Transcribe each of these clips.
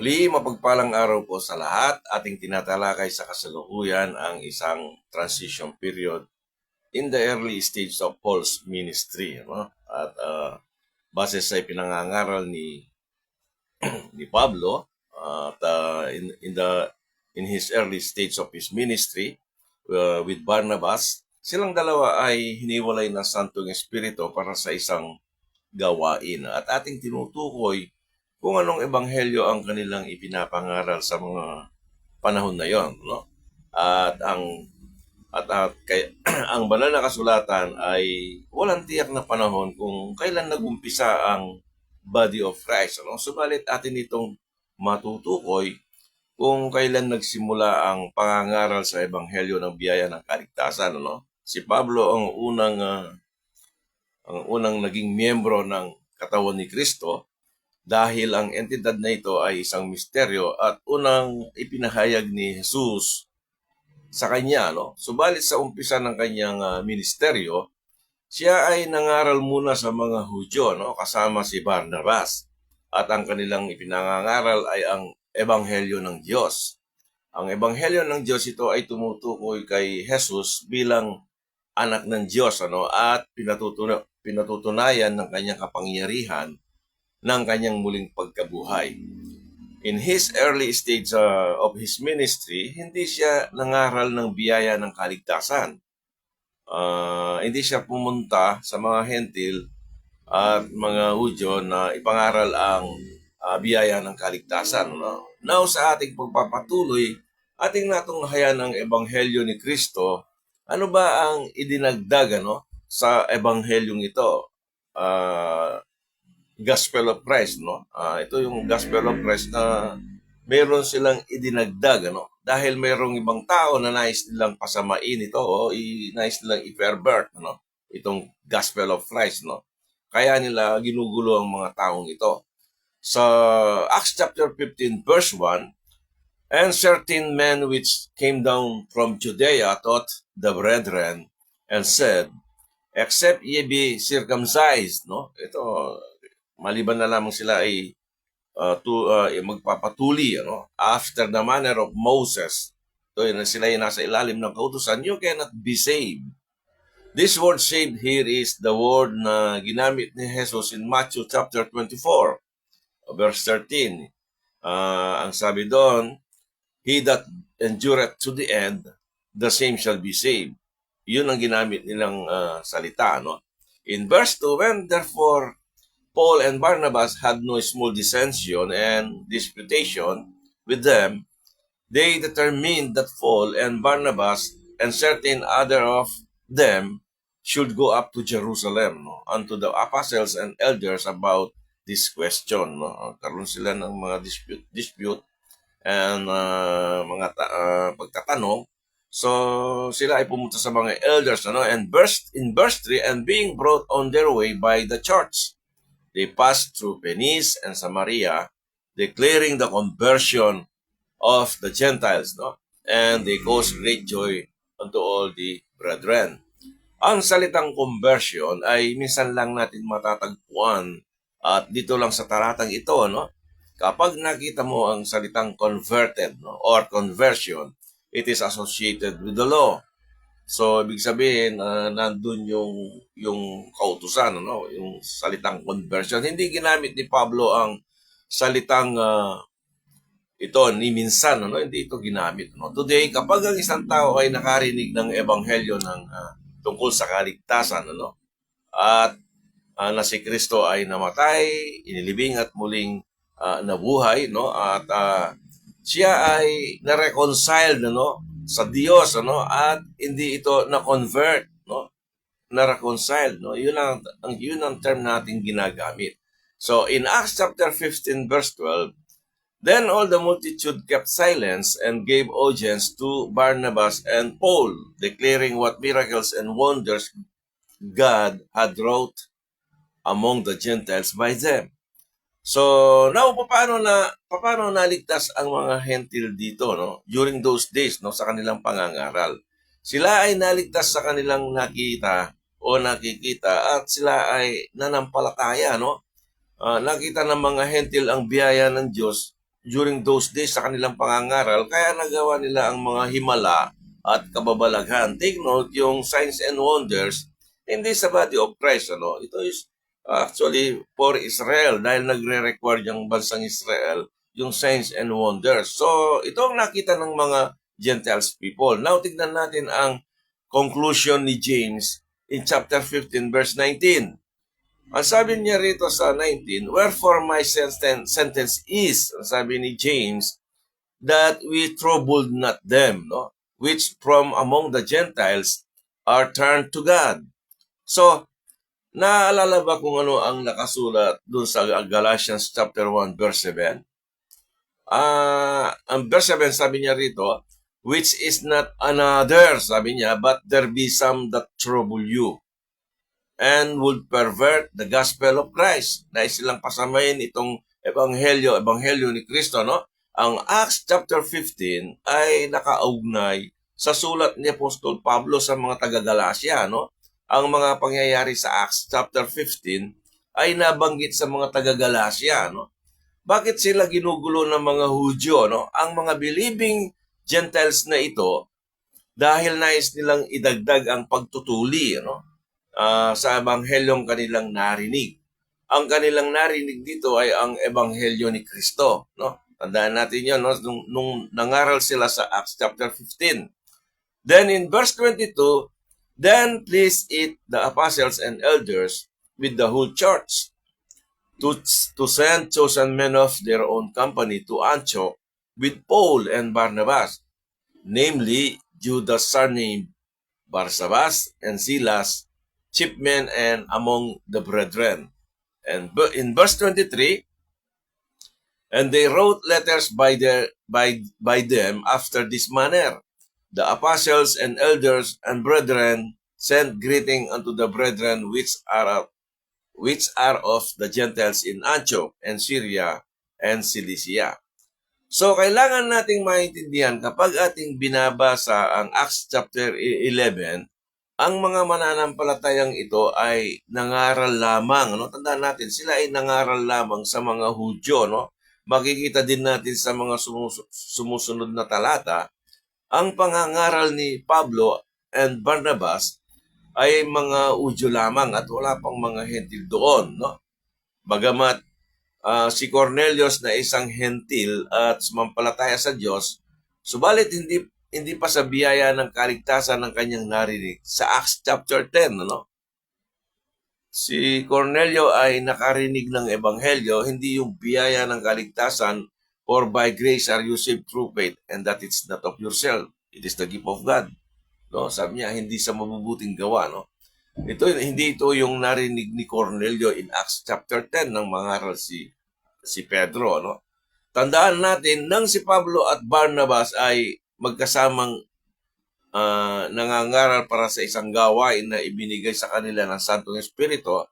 Muli, mapagpalang araw po sa lahat. Ating tinatalakay sa kasalukuyan ang isang transition period in the early stage of Paul's ministry. No? At base sa pinangangaral ni Pablo, at in his early stage of his ministry with Barnabas, silang dalawa ay hiniwalay ng Santong Espiritu para sa isang gawain. At ating tinutukoy kung anong ebanghelyo ang kanilang ipinapangaral sa mga panahon na yon, no? At ang banal na kasulatan ay walang tiyak na panahon kung kailan nagumpisa ang body of Christ, no? Subalit atin itong matutukoy kung kailan nagsimula ang pangangaral sa ebanghelyo ng biyaya ng kaligtasan, no? Si Pablo ang unang naging miyembro ng katawan ni Kristo, dahil ang entidad na ito ay isang misteryo at unang ipinahayag ni Jesus sa kanya. No? Subalit sa umpisa ng kanyang ministeryo, siya ay nangaral muna sa mga Hudyo, no? Kasama si Barnabas. At ang kanilang ipinangangaral ay ang Ebanghelyo ng Diyos. Ang Ebanghelyo ng Diyos ito ay tumutukoy kay Jesus bilang anak ng Diyos, ano? At pinatutunayan ng kanyang kapangyarihan ng kanyang muling pagkabuhay. In his early stage of his ministry, hindi siya nangaral ng biyaya ng kaligtasan. Hindi siya pumunta sa mga hentil at mga Hudyo na ipangaral ang biyaya ng kaligtasan. No? Now, sa ating pagpapatuloy, ating natunghayan ang Ebanghelyo ni Kristo. Ano ba ang idinagdag sa Ebanghelyong ito? Gospel of Christ, no? Ito yung Gospel of Christ na meron silang idinagdag, dahil merong ibang tao na nais nilang pasamain ito, nais nilang i-pervert, itong Gospel of Christ, no? Kaya nila ginugulo ang mga taong ito. Sa Acts chapter 15 verse 1, and certain men which came down from Judea taught the brethren and said, except ye be circumcised, no? Ito, maliban na lamang sila ay magpapatuli, after the manner of Moses. So, sila ay nasa ilalim ng kautusan, you cannot be saved. This word saved here is the word na ginamit ni Jesus in Matthew chapter 24, verse 13. Ang sabi doon, he that endureth to the end, the same shall be saved. Yun ang ginamit nilang salita, no? In verse 2, when therefore Paul and Barnabas had no small dissension and disputation with them, they determined that Paul and Barnabas and certain other of them should go up to Jerusalem, no, unto the apostles and elders about this question. No? Karoon sila ng mga dispute and mga pagtatanong. So sila ay pumunta sa mga elders, and in verse 3, and being brought on their way by the church, they passed through Venice and Samaria, declaring the conversion of the Gentiles, no? And they caused great joy unto all the brethren. Ang salitang conversion ay minsan lang natin matatagpuan at dito lang sa talatang ito, no? Kapag nakita mo ang salitang converted, no, or conversion, it is associated with the law. So, ibig sabihin, nandun yung kautusan, yung salitang conversion. Hindi ginamit ni Pablo ang salitang ito ni minsan, hindi ito ginamit. Today, kapag ang isang tao ay nakarinig ng ebanghelyo tungkol sa kaligtasan, at na si Kristo ay namatay, inilibing at muling nabuhay, at siya ay na-reconciled, sa Diyos, at hindi ito na-convert, na-reconciled, yun ang term natin ginagamit. So in Acts chapter 15 verse 12, then all the multitude kept silence and gave audience to Barnabas and Paul, declaring what miracles and wonders God had wrought among the Gentiles by them. So, now, paano naligtas ang mga hentil dito, during those days, sa kanilang pangangaral? Sila ay naligtas sa kanilang nakita o nakikita at sila ay nanampalataya, nakita ng mga hentil ang biyaya ng Diyos during those days sa kanilang pangangaral, kaya nagawa nila ang mga himala at kababalaghan. Take note, yung signs and wonders, hindi sa body of Christ. Ito is actually for Israel dahil nagre-require yung bansang Israel yung signs and wonders. So, ito ang nakita ng mga Gentiles people. Now, tignan natin ang conclusion ni James in chapter 15, verse 19. Ang sabi niya rito sa 19, wherefore my sentence is, ang sabi ni James, that we troubled not them, which from among the Gentiles are turned to God. So, naalala ba kung ano ang nakasulat dun sa Galatians chapter 1, verse 7? Ang verse 7, sabi niya rito, which is not another, sabi niya, but there be some that trouble you and would pervert the gospel of Christ. Nais silang pasamayin itong ebanghelyo ni Kristo, Ang Acts chapter 15 ay nakaugnay sa sulat ni Apostol Pablo sa mga taga-Galacia, Ang mga pangyayari sa Acts chapter 15 ay nabanggit sa mga taga-Galacia, Bakit sila ginugulo ng mga Hudyo, Ang mga believing Gentiles na ito, dahil nais nilang idagdag ang pagtutuli, sa ebanghelyong kanilang narinig. Ang kanilang narinig dito ay ang ebanghelyo ni Kristo, Tandaan natin 'yon, nung nangaral sila sa Acts chapter 15. Then in verse 22, then please it the apostles and elders with the whole church to send chosen men of their own company to Antioch with Paul and Barnabas, namely Judas surnamed Barsabas and Silas, chief men and among the brethren. And in verse 23, and they wrote letters by them after this manner. The apostles and elders and brethren sent greeting unto the brethren which are of the Gentiles in Antioch and Syria and Cilicia. So, kailangan nating maintindihan kapag ating binabasa ang Acts chapter 11, ang mga mananampalatayang ito ay nangaral lamang. Tandaan natin, sila ay nangaral lamang sa mga Hudyo. Makikita din natin sa mga sumusunod na talata, ang pangangaral ni Pablo and Barnabas ay mga Hudyo lamang at wala pang mga Hentil doon. Bagamat si Cornelius na isang Hentil at sumampalataya sa Diyos, subalit hindi pa sa biyaya ng kaligtasan ng kanyang narinig. Sa Acts chapter 10, si Cornelio ay nakarinig ng ebanghelyo, hindi yung biyaya ng kaligtasan, for by grace are you saved through faith, and that it's not of yourself, it is the gift of God. Sabi niya, hindi sa mabubuting gawa. Hindi ito yung narinig ni Cornelio in Acts chapter 10 nang mangaral si Pedro. Tandaan natin, nang si Pablo at Barnabas ay magkasamang nangangaral para sa isang gawain na ibinigay sa kanila ng Santong Espiritu,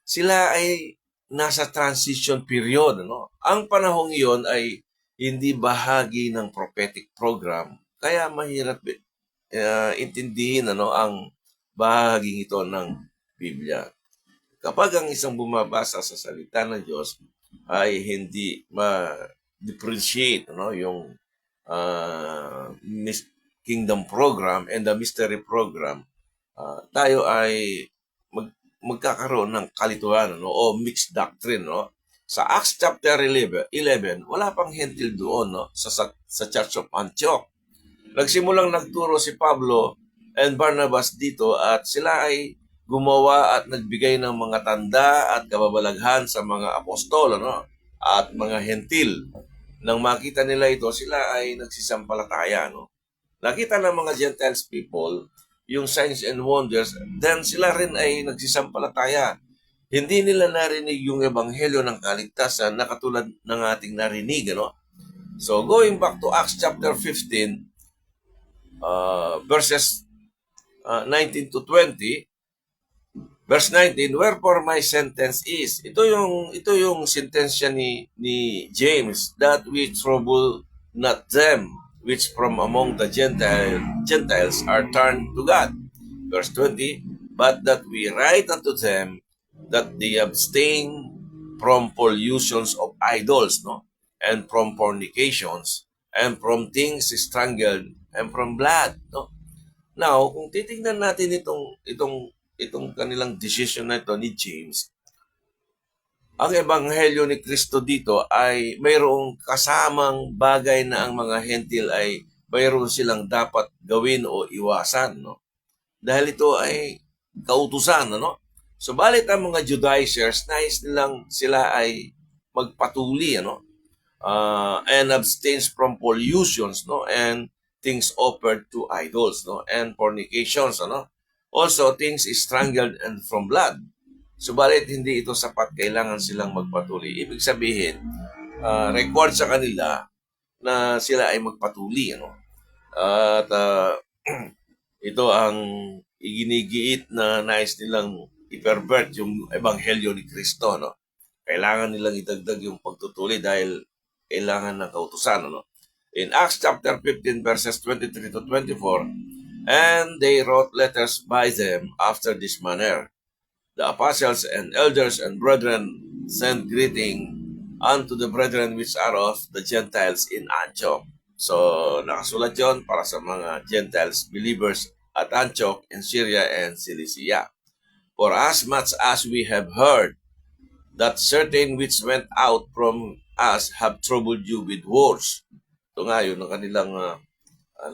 sila ay nasa transition period. Ang panahong iyon ay hindi bahagi ng prophetic program, kaya mahirap intindihin ang bahaging ito ng Biblia. Kapag ang isang bumabasa sa salita ng Diyos ay hindi ma-differentiate yung kingdom program and the mystery program, tayo ay magkakaroon ng kalituhan o mixed doctrine. Sa Acts chapter 11, wala pang Hentil doon sa Church of Antioch. Nagsimulang nagturo si Pablo and Barnabas dito at sila ay gumawa at nagbigay ng mga tanda at kababalaghan sa mga apostol at mga Hentil. Nang makita nila ito, sila ay nagsisampalataya. Nakita ng mga Gentiles people yung signs and wonders, then sila rin ay nagsisampalataya. Hindi nila narinig yung ebanghelyo ng kaligtasan na katulad ng ating narinig. So going back to Acts chapter 15, verses 19 to 20, verse 19, wherefore my sentence is, ito yung sentensya ni James, that we trouble not them which from among the Gentiles are turned to God. Verse 20, but that we write unto them that they abstain from pollutions of idols. and from fornications, and from things strangled, and from blood. No? Now, kung titingnan natin itong kanilang decision na ito ni James, ang ebanghelyo ni Kristo dito ay mayroong kasamang bagay na ang mga hentil ay mayroon silang dapat gawin o iwasan, no? Dahil ito ay kautusan, ano? Subalit ang mga Judaizers, nais nilang sila ay magpatuli, ano? And abstains from pollutions, no? And things offered to idols, no? And fornications, ano? Also, things strangled and from blood. Subalit hindi ito sapat, kailangan silang magpatuli. Ibig sabihin, required sa kanila na sila ay magpatuli, ano? At ito ang iginigiit na nais nilang i-pervert yung ebanghelyo ni Kristo, no? Kailangan nilang idagdag yung pagtutuli dahil kailangan ng kautusan, no? In Acts chapter 15 verses 23 to 24, and they wrote letters by them after this manner. The apostles and elders and brethren send greeting unto the brethren which are of the Gentiles in Antioch. So, nakasulat yon para sa mga Gentiles believers at Antioch in Syria and Cilicia. For as much as we have heard that certain which went out from us have troubled you with words. Ito nga yun, ang kanilang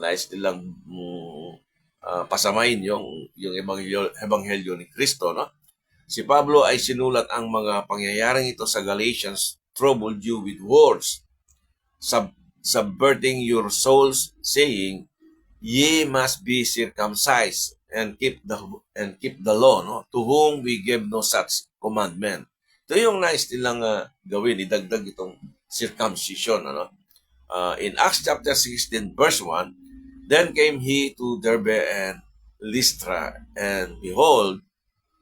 nais nilang pasamain yung ebanghelyo ni Kristo, no? Si Pablo ay sinulat ang mga pangyayaring ito sa Galatians, troubled you with words, subverting your souls, saying, ye must be circumcised and keep the law, no? To whom we give no such commandment. Ito yung nais nilang gawin, idagdag itong circumcision, ano? In Acts chapter 16 verse 1, then came he to Derbe and Lystra, and behold,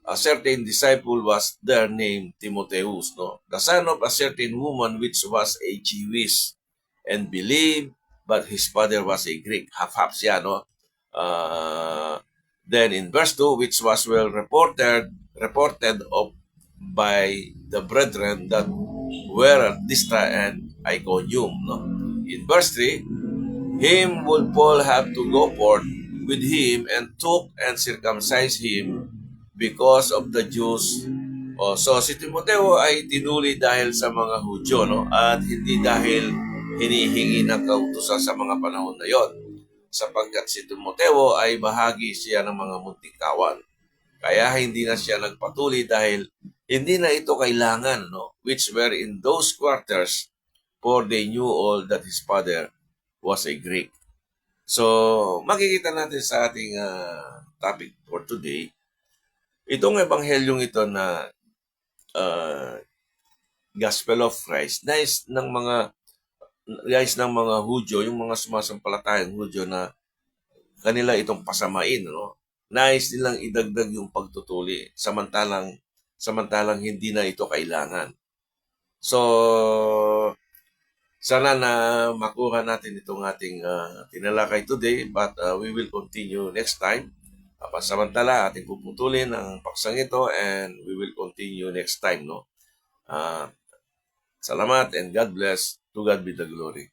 a certain disciple was there named Timotheus, no? The son of a certain woman which was a Jewish, and believed, but his father was a Greek. Half-half siya, no? Then in verse 2, which was well reported of by the brethren that were at Lystra and Iconium, no? In verse 3, him would Paul have to go forth with him and took and circumcised him because of the Jews. So si Timoteo ay tinuli dahil sa mga Hudyo, no? At hindi dahil hinihingi ng kautusan sa mga panahon na yon. Sapagkat si Timoteo ay bahagi siya ng mga munting kawan. Kaya hindi na siya nagpatuli dahil hindi na ito kailangan, no? Which were in those quarters, for they knew all that his father was a Greek. So, makikita natin sa ating topic for today, itong ebanghelyong ito na Gospel of Christ, nais ng mga Hudyo, yung mga sumasampalatayang Hudyo na kanila itong pasamain, no? Nais nilang idagdag yung pagtutuli samantalang hindi na ito kailangan. So, sana na makuha natin itong ating tinalakay today, but we will continue next time. Pansamantala, ating puputulin ang paksang ito and we will continue next time, no? Salamat and God bless. To God be the glory.